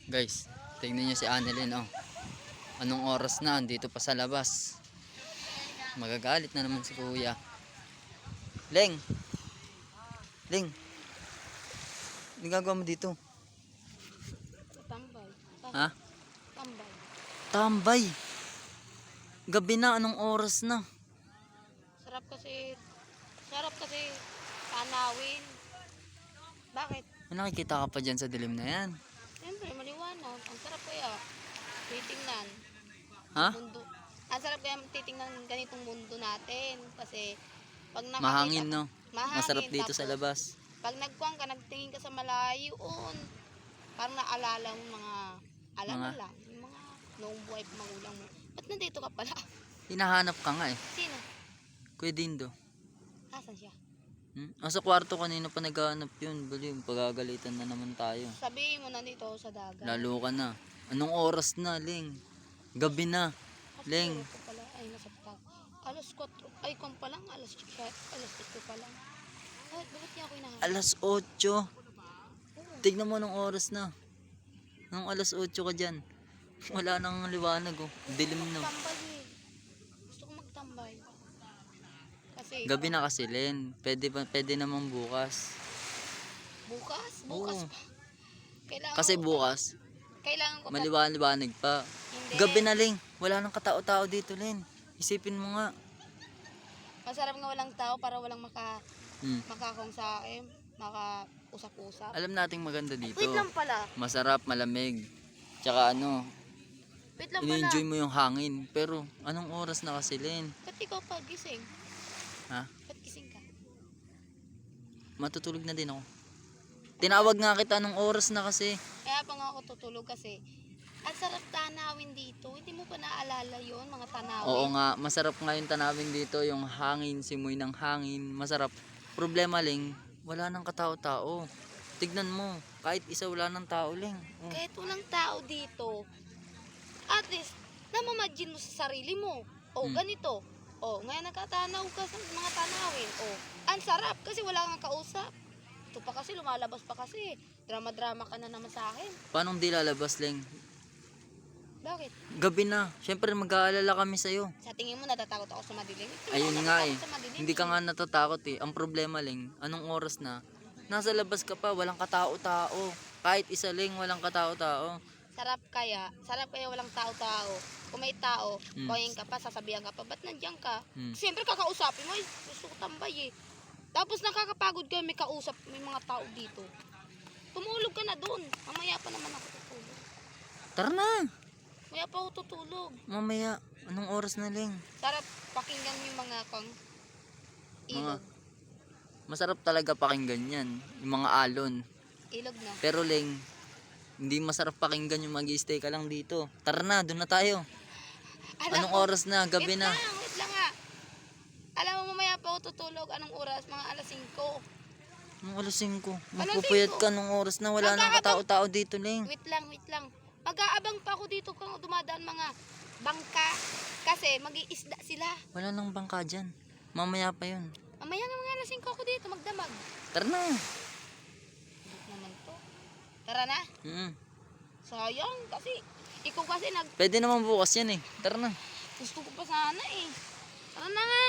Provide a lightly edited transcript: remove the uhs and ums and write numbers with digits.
Guys, tingnan nyo si Annelyn, oh. Anong oras na, andito pa sa labas. Magagalit na naman si kuya. Leng! Leng! Ano gagawa mo dito? Tambay. Ha? Tambay. Tambay! Gabi na, anong oras na? Sarap kasi tanawin. Bakit? May nakikita ka pa dyan sa dilim na yan. Siyempre, maliwanag. Ang sarap kaya titingnan. Ha? Mundo. Ang sarap kaya titingnan ganitong mundo natin. Kasi pag nakakita Mahangin, no? mahangin, Masarap dito sa tapos, labas. pag nagkuhan ka, nagtingin ka sa malayo, parang naalala mo Mga? lang. Yung mga noong buhay pa magulang mo. Ba't nandito ka pala? Hinahanap ka nga eh. Sino? Kuya Dindo. Asan siya? Sa kwarto kanina pa naghahanap yun. Bali, pagagalitan na naman tayo. Sabihin mo nandito ako sa dagat. Lalo ka na. Anong oras na, Leng? Gabi na. Leng. Ko pala, ay nasa pa. Alas 4. Ay, kung pa lang, alas 8 pa lang. Ay, bakit niya ako hinahanap? Alas 8. Tignan mo anong oras na. Anong alas 8 ka dyan? Wala nang liwanag, oh. Dilim na. Tambay eh. Gusto ko magtambay. Kasi Gabi na kasi, Len. Pwede naman bukas. bukas Oo. pa. Kailangan Kasi ko- bukas, Kailangan ko pa. maliwanag pa. Hindi. Gabi na, Len. Wala nang katao-tao dito, Len. Isipin mo nga. Masarap nga walang tao para walang makakong sa akin. Makausap-usap. Alam nating maganda dito. Wait lang pala. Masarap, malamig. Tsaka Wait lang pala. ini-enjoy mo yung hangin. Pero, anong oras na kasi, Len? Ba't ikaw pa gising? Ha? Ba't gising ka? Matutulog na din ako. Tinawag nga kita anong oras na kasi. Kaya pa nga ako tutulog kasi ang sarap tanawin dito. Hindi mo pa naalala yon mga tanawin? Oo nga, masarap nga yung tanawin dito. Yung hangin, simoy ng hangin. Masarap. Problema, Ling, wala nang katao-tao. Tignan mo, kahit isa wala nang tao, Ling. Oh. Kahit walang tao dito, at least, namamagine mo sa sarili mo. Ganito. Ngayon nakatanaw ka sa mga tanawin. Ang sarap kasi wala kang kausap. Ito pa kasi, lumalabas pa kasi. Drama-drama ka na naman sa akin. Paano di lalabas, Ling? Bakit? Gabi na. Siyempre, mag-aalala kami sa'yo. Sa tingin mo, natatakot ako sa madilim? Hindi Ayun ako nga natatakot eh. sa madilim Hindi ka nga natatakot eh. Ang problema, Ling, anong oras na? Nasa labas ka pa, walang katao-tao. Kahit isa, Ling, walang katao-tao. Sarap kaya walang tao-tao. Kung may tao, kuhain ka pa, sasabihan ka pa, ba't nandiyan ka? Siyempre kakausapin mo, gusto ko tambay eh. Tapos nakakapagod ka, may kausap, may mga tao dito. Tumulog ka na doon. Mamaya pa naman ako tutulog. Tara na. Mamaya pa ako tutulog. Mamaya, anong oras na, Ling? Sarap pakinggan yung mga ilog. Masarap talaga pakinggan yan. Yung mga alon. Ilog na. Pero, Ling, hindi masarap pakinggan yung mag-i-stay ka lang dito. Tara na, doon na tayo. Anong oras na? Gabi na. Wait lang nga. Alam mo, mamaya pa ako tutulog. Anong oras? Mga alas 5. Anong alas 5? Magpupuyat ka nung oras na wala nang katao-tao dito, Ling. Wait lang. Mag-aabang pa ako dito kung dumadaan mga bangka. Kasi mag-iisda sila. Wala nang bangka dyan. Mamaya pa yun. Mamaya nga mga alas 5 ako dito magdamag. Tara na. Bakit naman to? Tara na. Sayang kasi ikaw kasi Pwede naman bukas yan eh. Tara na. gusto ko pa sana eh. Tara na nga.